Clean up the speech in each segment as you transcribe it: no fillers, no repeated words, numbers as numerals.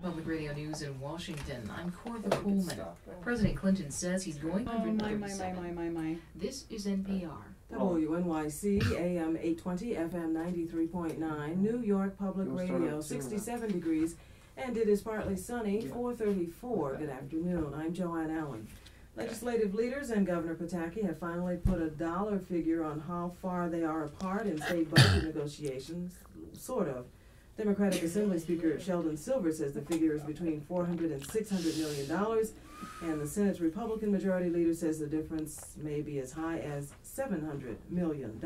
Public Radio News in Washington. I'm Corva Coleman. President Clinton says he's going to... my. This is NPR. WNYC, AM 820, FM 93.9, New York Public Radio, 67 degrees, and it is partly sunny, 434. Good afternoon. I'm Joanne Allen. Legislative leaders and Governor Pataki have finally put a dollar figure on how far they are apart in state budget negotiations, sort of. Democratic Assembly Speaker Sheldon Silver says the figure is between $400 and $600 million, and the Senate's Republican Majority Leader says the difference may be as high as $700 million.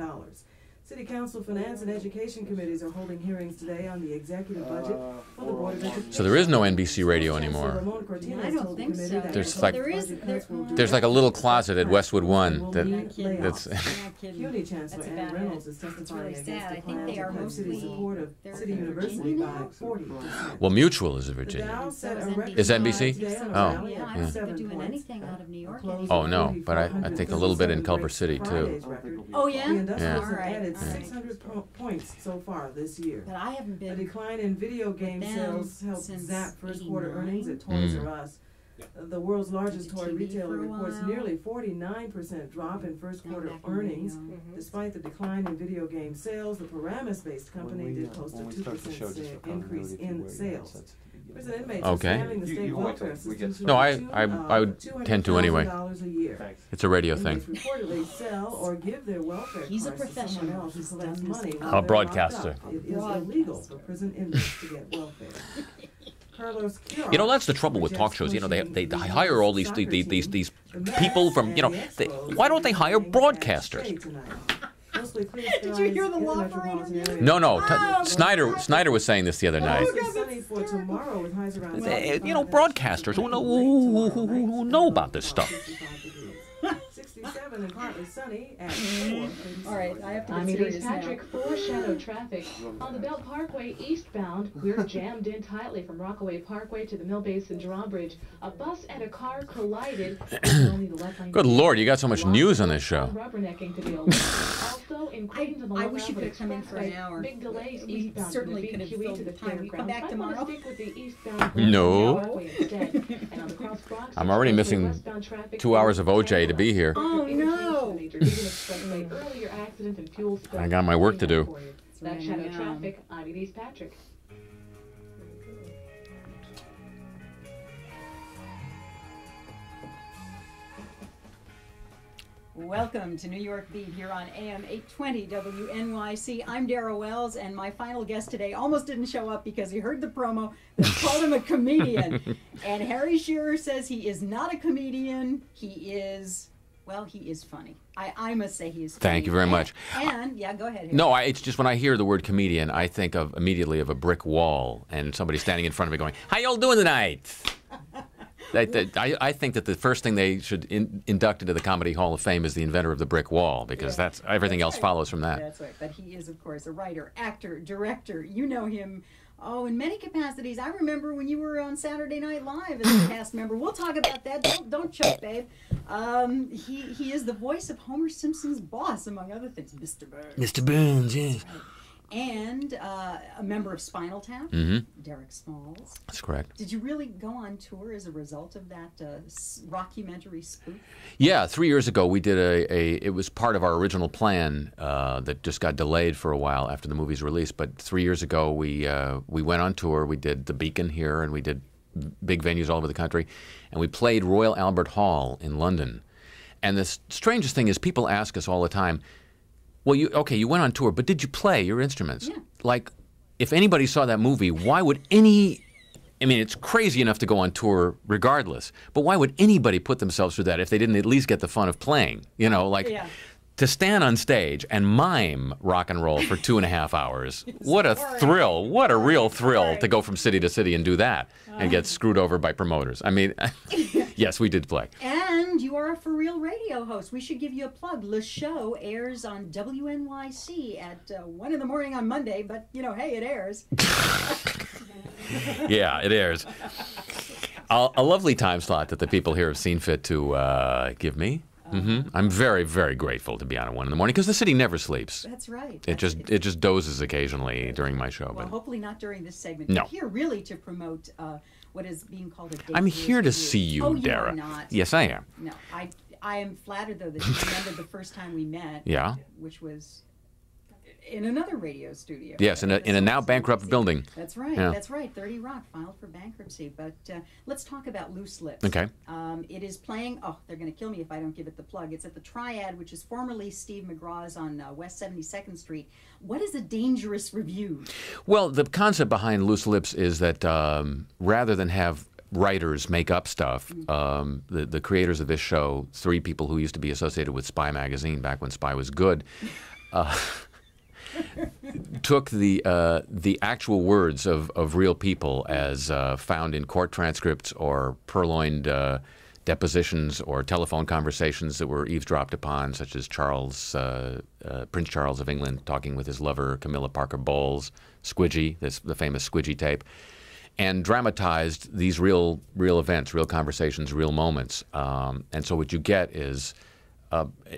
City Council Finance and Education Committees are holding hearings today on the executive budget for the Board of Education. So there is no NBC radio anymore. I don't think so. There's like a little closet at Westwood One that's. CUNY Chancellor Ann Reynolds is testifying against the plan to cut city support of City in University Virginia by 40%. Well, Mutual is in Virginia. Is NBC? Oh. Yeah, I don't think they're doing anything out of New York anymore. Oh no, but I think a little bit in Culver City too. Oh yeah? Yeah. All right. 600 points so far this year. But I haven't been. A decline in video game sales helped zap first quarter earnings at Toys R Us. The world's largest toy retailer reports nearly 49% drop in first quarter earnings. Despite the decline in video game sales, the Paramus-based company did post a 2% increase in sales. Okay. No, I would tend to anyway. It's a radio thing. He's a professional. He's done money. A broadcaster. It is illegal for prison inmates to get welfare. You know, that's the trouble with talk shows. You know, they hire all these people from, you know, why don't they hire broadcasters? Did you hear the law operator? No. Snyder was saying this the other night. You know, broadcasters who know about this stuff. 67 and partly sunny at 4. All right, I have to I'm get serious East Patrick for shadow traffic. On the Belt Parkway eastbound, we're jammed in tightly from Rockaway Parkway to the Mill Basin Drawbridge. A bus and a car collided. Good Lord, you got so much news on this show. Rubbernecking to be also in Creighton to the I wish you could have come in for an hour. Big delays We eastbound certainly from could the have BQE filled to the the time. We come fairgrounds. back I tomorrow. want to stick with the eastbound No. Parkway instead. And on the Cross Bronx, I'm already missing 2 hours of OJ to be here. Oh no! I got my work to do. That shadow traffic, I'm East Patrick. Welcome to New York Beat here on AM 820 WNYC. I'm Dara Wells, and my final guest today almost didn't show up because he heard the promo that called him a comedian. And Harry Shearer says he is not a comedian. He is funny. I must say he is funny. Thank you very much. And yeah, go ahead, Harry. No, it's just when I hear the word comedian, I think immediately of a brick wall and somebody standing in front of me going, "How y'all doing tonight?" I think that the first thing they should induct into the Comedy Hall of Fame is the inventor of the brick wall, because that's everything else follows from that. That's right. But he is, of course, a writer, actor, director. You know him, in many capacities. I remember when you were on Saturday Night Live as a cast member. We'll talk about that. Don't choke, babe. He is the voice of Homer Simpson's boss, among other things, Mr. Burns. Mr. Burns, yes. And a member of Spinal Tap, Derek Smalls. That's correct. Did you really go on tour as a result of that rockumentary spoof? Yeah, 3 years ago we did it was part of our original plan that just got delayed for a while after the movie's release. But 3 years ago we went on tour. We did the Beacon here, and we did big venues all over the country, and we played Royal Albert Hall in London. And the strangest thing is, people ask us all the time, well, you went on tour, but did you play your instruments? Yeah. Like, if anybody saw that movie, why would it's crazy enough to go on tour regardless, but why would anybody put themselves through that if they didn't at least get the fun of playing? To stand on stage and mime rock and roll for 2.5 hours, what a thrill, what a real thrill to go from city to city and do that and get screwed over by promoters. I mean, yes, we did play. And you are a for real radio host. We should give you a plug. The show airs on WNYC at 1 in the morning on Monday, but, hey, it airs. Yeah, it airs. A lovely time slot that the people here have seen fit to give me. I'm very, very grateful to be on at 1 in the morning because the city never sleeps. That's right. It just dozes occasionally during my show. Well, but hopefully not during this segment. No. We're here really to promote what is being called a dangerous I'm here to review. see you, oh, Dara. You are not. Yes, I am. No, I am flattered though that you remembered the first time we met. Yeah. Which was in another radio studio. Yes, in a now bankrupt building. That's right. Yeah. That's right. 30 Rock filed for bankruptcy. But let's talk about Loose Lips. Okay. It is playing. Oh, they're going to kill me if I don't give it the plug. It's at the Triad, which is formerly Steve McGraw's on West 72nd Street. What is a dangerous review? Well, the concept behind Loose Lips is that rather than have writers make up stuff, the creators of this show, 3 people who used to be associated with Spy magazine back when Spy was good, took the actual words of real people as found in court transcripts or purloined depositions or telephone conversations that were eavesdropped upon, such as Prince Charles of England talking with his lover Camilla Parker Bowles, Squidgy, the famous Squidgy tape, and dramatized these real events, real conversations, real moments. And so what you get is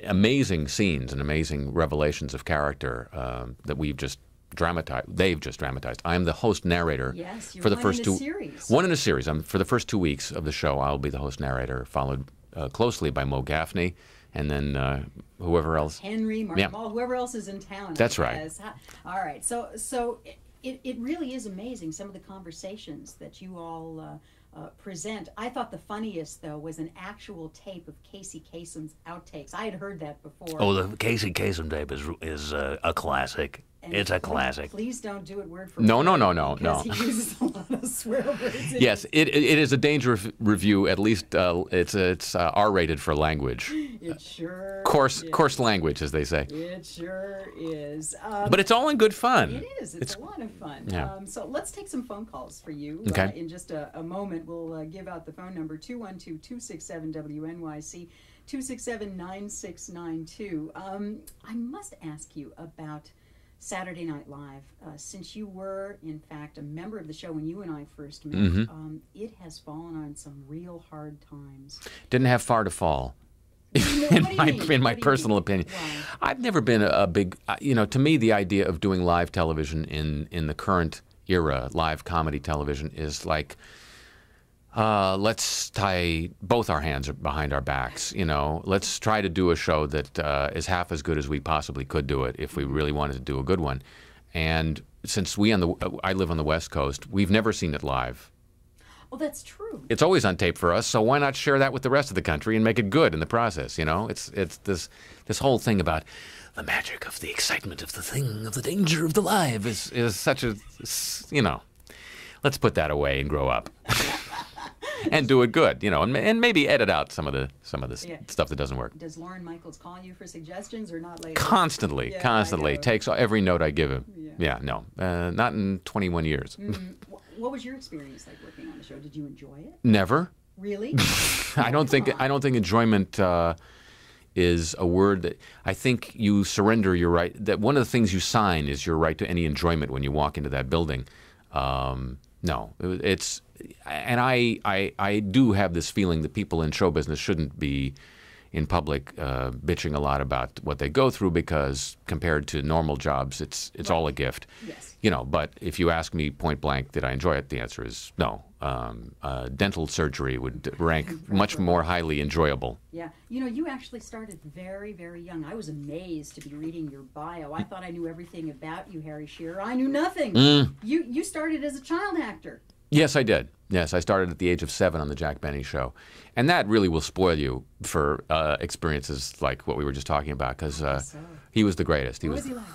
amazing scenes and amazing revelations of character that we've just dramatized. They've just dramatized. I'm the host narrator for the first two. One in a series. For the first 2 weeks of the show, I'll be the host narrator, followed closely by Mo Gaffney, and then whoever else. Henry, Mark Mall, whoever else is in town. That's right. All right. So it really is amazing, some of the conversations that you all present. I thought the funniest, though, was an actual tape of Casey Kasem's outtakes. I had heard that before. Oh, the Casey Kasem tape is a classic. And it's a classic. Please don't do it word for No. word. Because he uses a lot of swear words. Yes, it is a dangerous review. At least it's R-rated for language. It sure coarse language, as they say. It sure is. But it's all in good fun. It is. It's a lot of fun. Yeah. So let's take some phone calls for you. Okay. In just a moment, we'll give out the phone number 212-267-WNYC, 267-9692. I must ask you about Saturday Night Live. Since you were, in fact, a member of the show when you and I first met, it has fallen on some real hard times. Didn't have far to fall. In my personal opinion. Wow. I've never been a big, to me, the idea of doing live television in the current era, live comedy television, is like, let's tie both our hands behind our backs, Let's try to do a show that is half as good as we possibly could do it if we really wanted to do a good one. And since I live on the West Coast, we've never seen it live. Well, that's true. It's always on tape for us, so why not share that with the rest of the country and make it good in the process, It's this whole thing about the magic of the excitement of the thing, of the danger of the live is such a, let's put that away and grow up. And do it good, and maybe edit out some of the stuff that doesn't work. Does Lorne Michaels call you for suggestions or not lately? Constantly. Takes every note I give him. No, not in 21 years. What was your experience like working on the show? Did you enjoy it? Never. Really? I don't think enjoyment is a word that I think you surrender your right. That one of the things you sign is your right to any enjoyment when you walk into that building. No, it's. And I do have this feeling that people in show business shouldn't be in public bitching a lot about what they go through because compared to normal jobs, it's all a gift. Yes. But if you ask me point blank, did I enjoy it? The answer is no. Dental surgery would rank much more highly enjoyable. Yeah. You actually started very, very young. I was amazed to be reading your bio. I thought I knew everything about you, Harry Shearer. I knew nothing. You started as a child actor. Yes, I did. Yes, I started at the age of 7 on the Jack Benny Show. And that really will spoil you for experiences like what we were just talking about, because he was the greatest. What was he like?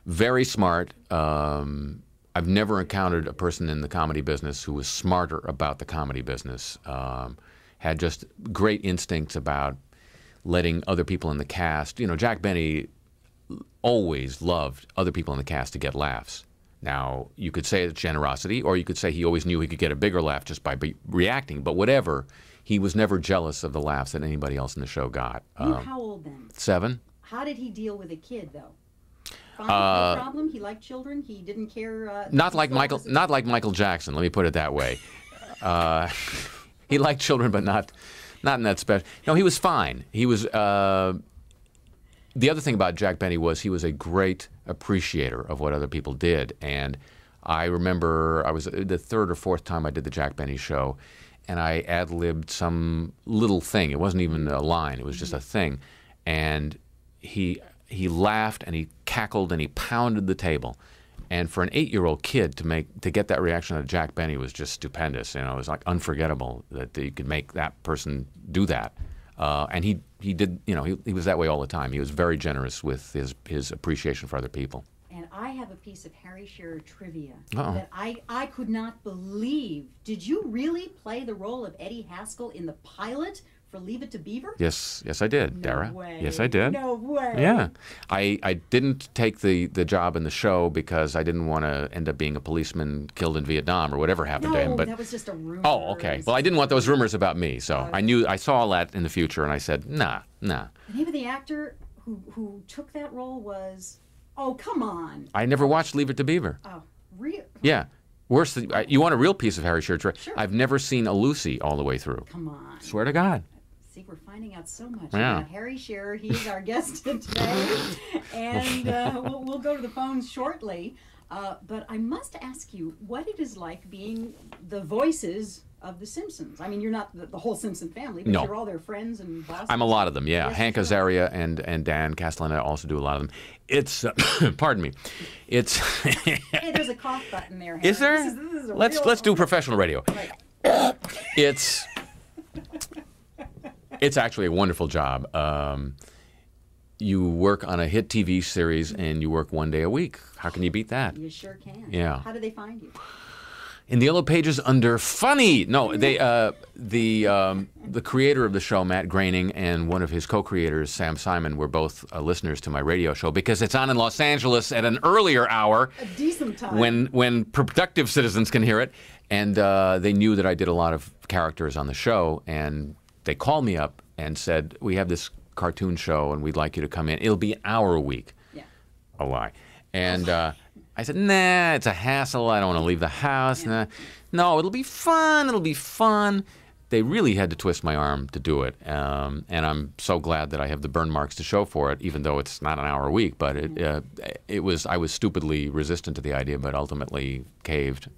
Very smart. I've never encountered a person in the comedy business who was smarter about the comedy business. Had just great instincts about letting other people in the cast. Jack Benny always loved other people in the cast to get laughs. Now, you could say it's generosity, or you could say he always knew he could get a bigger laugh just by reacting. But whatever, he was never jealous of the laughs that anybody else in the show got. You were how old then? 7. How did he deal with a kid, though? Fine, no problem? He liked children? He didn't care? Not like Michael Jackson, let me put it that way. He liked children, but not not in that special. No, he was fine. He was. The other thing about Jack Benny was he was a great appreciator of what other people did. And I remember I was the third or fourth time I did the Jack Benny show, and I ad-libbed some little thing. It wasn't even a line. It was just a thing. And he laughed and he cackled and he pounded the table. And for an 8-year-old kid to get that reaction out of Jack Benny was just stupendous. It was like unforgettable that you could make that person do that. And he did, he was that way all the time. He was very generous with his appreciation for other people. And I have a piece of Harry Shearer trivia Uh-oh. that I could not believe. Did you really play the role of Eddie Haskell in the pilot for Leave It to Beaver? Yes, I did, No Dara. way. Yes, I did. No way. Yeah. I didn't take the job in the show because I didn't want to end up being a policeman killed in Vietnam or whatever happened to him. No, But that was just a rumor. oh, okay. Well, I didn't want those rumors about me, so I saw all that in the future, and I said, nah. The name of the actor who took that role was... Oh, come on. I never watched Leave It to Beaver. Oh, real? Yeah. Worse, you want a real piece of Harry Shearer? Sure. I've never seen a Lucy all the way through. Come on. Swear to God. See, we're finding out so much Yeah. about Harry Shearer. He's our guest today. And we'll go to the phones shortly. But I must ask you what it is like being the voices of the Simpsons. I mean, you're not the whole Simpson family, but No. you're all their friends and bosses. I'm a lot of them, yeah. Yes, Hank you are. Azaria and Dan Castellaneta also do a lot of them. It's, pardon me, it's... Hey, there's a cough button there, Harry. Is there? This is a Let's real- do professional radio. Right. It's actually a wonderful job. You work on a hit TV series and you work 1 day a week. How can you beat that? You sure can. Yeah. How do they find you? In the yellow pages under funny. No, they the creator of the show, Matt Groening, and one of his co-creators, Sam Simon, were both listeners to my radio show because it's on in Los Angeles at an earlier hour. A decent time. When productive citizens can hear it. And they knew that I did a lot of characters on the show, and they called me up and said, we have this cartoon show and we'd like you to come in. It'll be an hour a week. Yeah. A lie. And I said, nah, it's a hassle. I don't want to leave the house. Yeah. Nah. No, it'll be fun. It'll be fun. They really had to twist my arm to do it. And I'm so glad that I have the burn marks to show for it, even though it's not an hour a week. But I was stupidly resistant to the idea, but ultimately caved.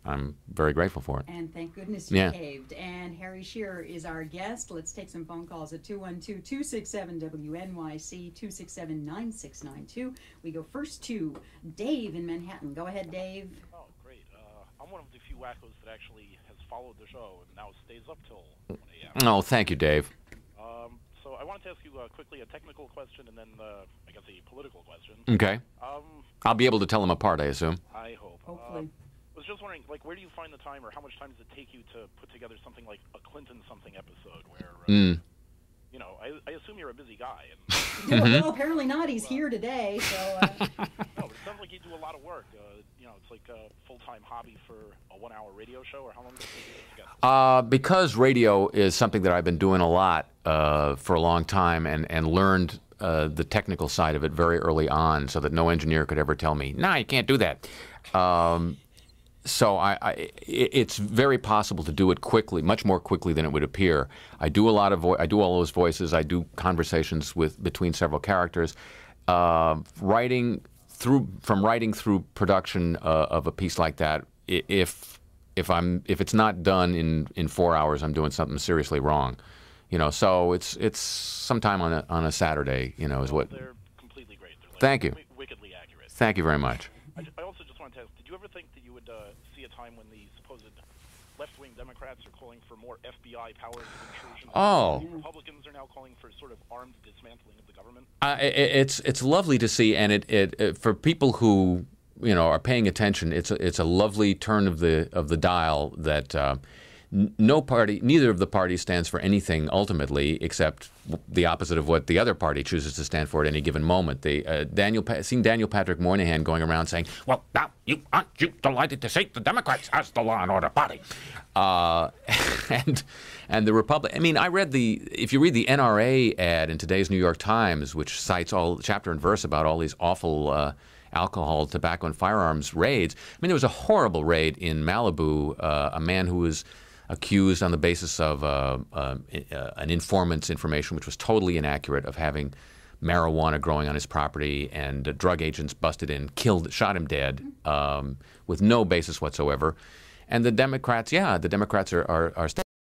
I'm very grateful for it. And thank goodness you Yeah. caved. And Harry Shearer is our guest. Let's take some phone calls at 212-267-WNYC, 267-9692. We go first to Dave in Manhattan. Go ahead, Dave. Oh, great. I'm one of the few wackos that actually has followed the show and now stays up till 1 a.m. Oh, thank you, Dave. So I wanted to ask you quickly a technical question and then, I guess, a political question. Okay. I'll be able to tell them apart, I assume. I hope. Hopefully. I was just wondering, where do you find the time or how much time does it take you to put together something like a Clinton-something episode where, I assume you're a busy guy. And, Well, apparently not. He's here today. So, no, but it sounds like you do a lot of work. It's like a full-time hobby for a 1-hour radio show, or how long does it take to get? Because radio is something that I've been doing a lot for a long time and learned the technical side of it very early on so that no engineer could ever tell me, no, you can't do that. So it's very possible to do it quickly, much more quickly than it would appear. I do a lot of I do all those voices. I do conversations between several characters. Writing through production of a piece like that, if it's not done in 4 hours, I'm doing something seriously wrong. So it's sometime on a Saturday. Is what. They're completely great. They're Thank you. Wickedly accurate. Thank you very much. I also just wanted to ask, did you ever think that you would see a time when the supposed left-wing Democrats are calling for more FBI powers of intrusion? Oh. Republicans are now calling for sort of armed dismantling of the government? It's lovely to see, and it for people who are paying attention, it's a lovely turn of the dial that neither of the parties stands for anything ultimately except the opposite of what the other party chooses to stand for at any given moment. Seeing Daniel Patrick Moynihan going around saying, "Well, now aren't you delighted to see the Democrats as the law and order party?" And the Republic. I mean, if you read the NRA ad in today's New York Times, which cites all chapter and verse about all these awful alcohol, tobacco, and firearms raids. I mean, there was a horrible raid in Malibu. A man who was accused on the basis of an informant's information, which was totally inaccurate, of having marijuana growing on his property, and drug agents busted in, shot him dead with no basis whatsoever. And the Democrats, the Democrats are